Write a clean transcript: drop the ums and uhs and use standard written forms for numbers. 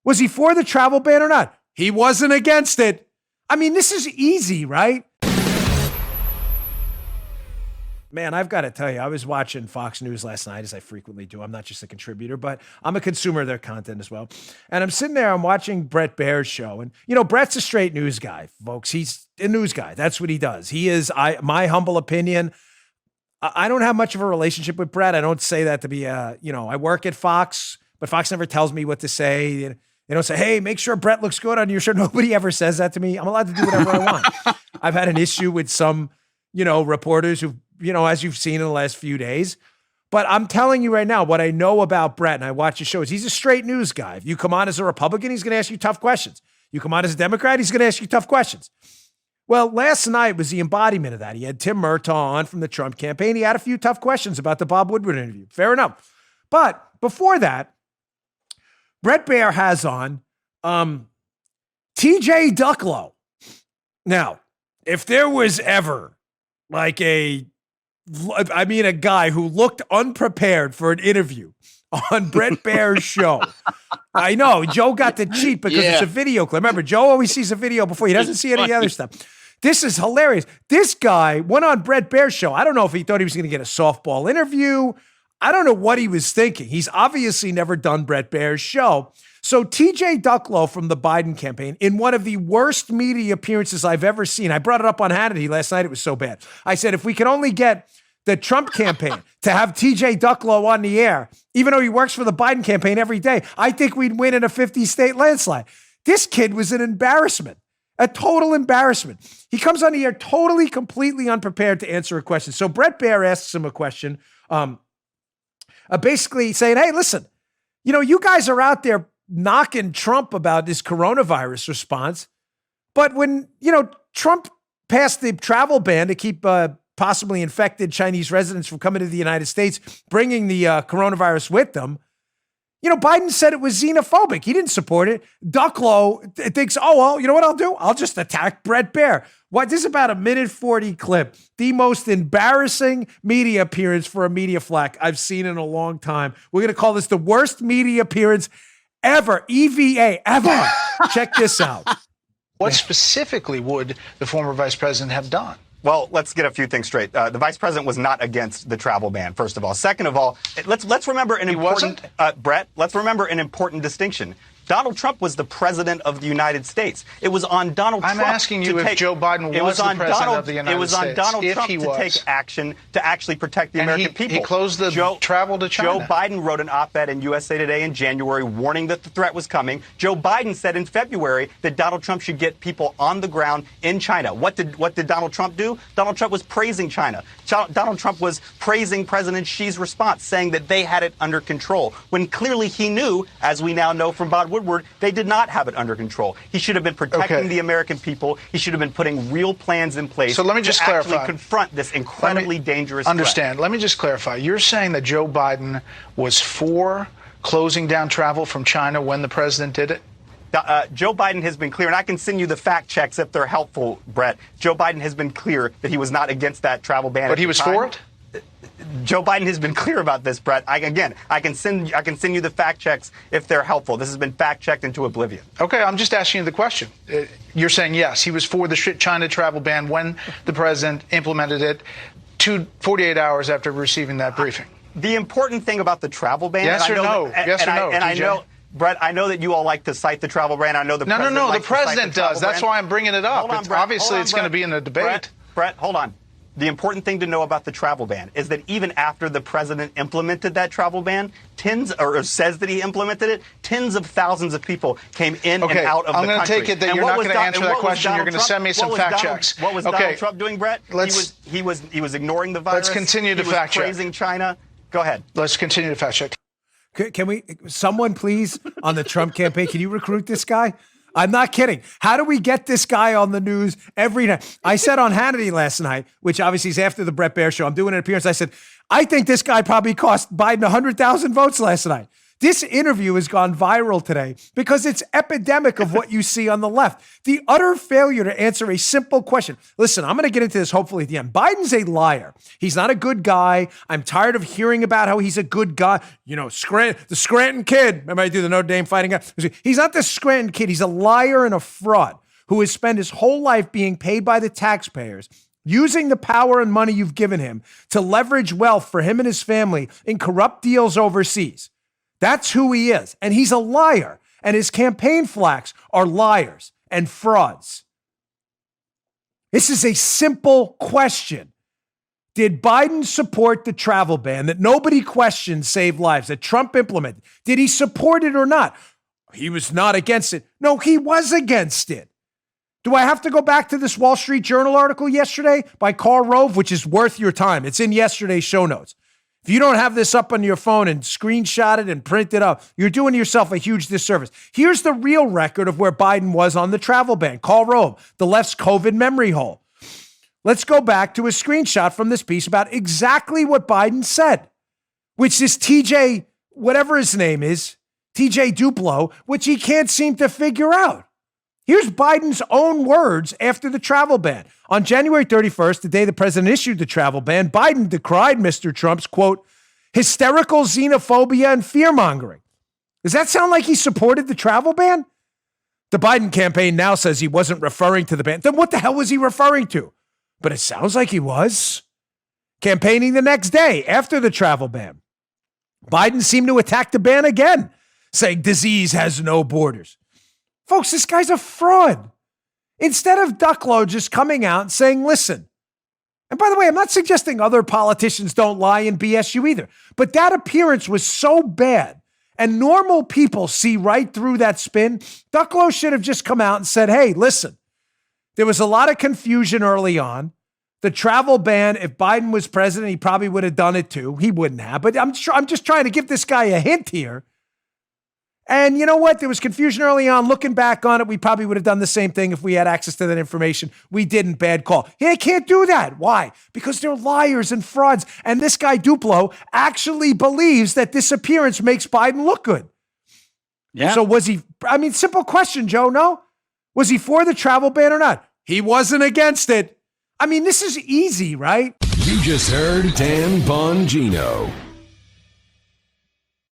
Was he for the travel ban or not? He wasn't against it. I mean, this is easy, right? Man, I've got to tell you, I was watching Fox News last night, as I frequently do. I'm not just a contributor, but I'm a consumer of their content as well. And I'm sitting there, I'm watching Bret Baier's show. And, Bret's a straight news guy, folks. He's a news guy. That's what he does. He is, my humble opinion, I don't have much of a relationship with Bret. I don't say that to be, I work at Fox, but Fox never tells me what to say. They don't say, hey, make sure Bret looks good on your show. Nobody ever says that to me. I'm allowed to do whatever I want. I've had an issue with some, reporters who, as you've seen in the last few days. But I'm telling you right now, what I know about Bret, and I watch his shows, he's a straight news guy. If you come on as a Republican, he's going to ask you tough questions. You come on as a Democrat, he's going to ask you tough questions. Well, last night was the embodiment of that. He had Tim Murtaugh on from the Trump campaign. He had a few tough questions about the Bob Woodward interview. Fair enough. But before that, Bret Baier has on TJ Ducklow. Now, if there was ever a guy who looked unprepared for an interview on Bret Baier's show. I know, Joe got to cheat because it's a video clip. Remember, Joe always sees a video before. He doesn't see any of the other stuff. This is hilarious. This guy went on Bret Baier's show. I don't know if he thought he was going to get a softball interview. I don't know what he was thinking. He's obviously never done Bret Baier's show. So TJ Ducklow from the Biden campaign, in one of the worst media appearances I've ever seen, I brought it up on Hannity last night. It was so bad. I said, if we could only get the Trump campaign to have TJ Ducklow on the air, even though he works for the Biden campaign every day, I think we'd win in a 50-state landslide. This kid was an embarrassment, a total embarrassment. He comes on the air totally, completely unprepared to answer a question. So Bret Baier asks him a question, basically saying, hey, listen, you guys are out there knocking Trump about this coronavirus response. But when, Trump passed the travel ban to keep possibly infected Chinese residents from coming to the United States, bringing the coronavirus with them, Biden said it was xenophobic. He didn't support it. Ducklow thinks, oh, well, you know what I'll do? I'll just attack Bret Baier. What? This is about a 1:40 clip. The most embarrassing media appearance for a media flack I've seen in a long time. We're going to call this the worst media appearance ever, EVA, ever. Check this out. What specifically would the former vice president have done? Well, let's get a few things straight. The vice president was not against the travel ban, first of all. Second of all, let's remember an important, Brett, let's remember an important distinction. Donald Trump was the president of the United States. It was on Donald Trump. I'm asking you if Joe Biden was the president of the United States. It was on Donald Trump to take action to actually protect the American people. He closed the travel to China. Joe Biden wrote an op-ed in USA Today in January warning that the threat was coming. Joe Biden said in February that Donald Trump should get people on the ground in China. What did Donald Trump do? Donald Trump was praising China. Donald Trump was praising President Xi's response, saying that they had it under control, when clearly he knew, as we now know from Bob Woodward, they did not have it under control. He should have been protecting the American people. He should have been putting real plans in place. So let me just clarify. Actually confront this incredibly dangerous threat. Let me just clarify. You're saying that Joe Biden was for closing down travel from China when the president did it? Joe Biden has been clear, and I can send you the fact checks if they're helpful, Brett. Joe Biden has been clear that he was not against that travel ban. But he was for it? Joe Biden has been clear about this, Brett. I can send you the fact checks if they're helpful. This has been fact checked into oblivion. Okay, I'm just asking you the question. You're saying yes, he was for the China travel ban when the president implemented it 48 hours after receiving that briefing. The important thing about the travel ban, yes or no? Yes or no? And I know, Brett, I know that you all like to cite the travel ban. I know the president No, the likes president to cite the does. That's why I'm bringing it up. Obviously, it's going to be in the debate. Brett, hold on. The important thing to know about the travel ban is that even after the president implemented that travel ban, says that he implemented it, tens of thousands of people came in and out of the country. I'm going to take it that you're not going to answer that question. You're going to send me some fact checks. What was Donald Trump doing, Brett? He was ignoring the virus. Let's continue to fact check. He was praising China. Go ahead. Let's continue to fact check. Can someone please, on the Trump campaign, can you recruit this guy? I'm not kidding. How do we get this guy on the news every night? I said on Hannity last night, which obviously is after the Bret Baier show, I'm doing an appearance. I said, I think this guy probably cost Biden 100,000 votes last night. This interview has gone viral today because it's epidemic of what you see on the left. The utter failure to answer a simple question. Listen, I'm going to get into this hopefully at the end. Biden's a liar. He's not a good guy. I'm tired of hearing about how he's a good guy. You know, the Scranton kid. Remember I do the Notre Dame fighting guy? He's not the Scranton kid. He's a liar and a fraud who has spent his whole life being paid by the taxpayers, using the power and money you've given him to leverage wealth for him and his family in corrupt deals overseas. That's who he is. And he's a liar. And his campaign flacks are liars and frauds. This is a simple question. Did Biden support the travel ban that nobody questioned saved lives, that Trump implemented? Did he support it or not? He was not against it. No, he was against it. Do I have to go back to this Wall Street Journal article yesterday by Karl Rove, which is worth your time? It's in yesterday's show notes. If you don't have this up on your phone and screenshot it and print it up, you're doing yourself a huge disservice. Here's the real record of where Biden was on the travel ban. Karl Rove, the left's COVID memory hole. Let's go back to a screenshot from this piece about exactly what Biden said, which is TJ, whatever his name is, TJ Duplo, which he can't seem to figure out. Here's Biden's own words after the travel ban. On January 31st, the day the president issued the travel ban, Biden decried Mr. Trump's, quote, hysterical xenophobia and fear-mongering. Does that sound like he supported the travel ban? The Biden campaign now says he wasn't referring to the ban. Then what the hell was he referring to? But it sounds like he was. Campaigning the next day after the travel ban, Biden seemed to attack the ban again, saying disease has no borders. Folks, this guy's a fraud. Instead of Ducklow just coming out and saying, listen, and by the way, I'm not suggesting other politicians don't lie and BS you either, but that appearance was so bad and normal people see right through that spin. Ducklow should have just come out and said, hey, listen, there was a lot of confusion early on. The travel ban, if Biden was president, he probably would have done it too. He wouldn't have, but I'm just trying to give this guy a hint here. And you know what? There was confusion early on. Looking back on it, we probably would have done the same thing if we had access to that information. We didn't. Bad call. They can't do that. Why? Because they're liars and frauds. And this guy Duplo actually believes that this appearance makes Biden look good. Yeah. So was he, simple question, Joe, no? Was he for the travel ban or not? He wasn't against it. This is easy, right? You just heard Dan Bongino.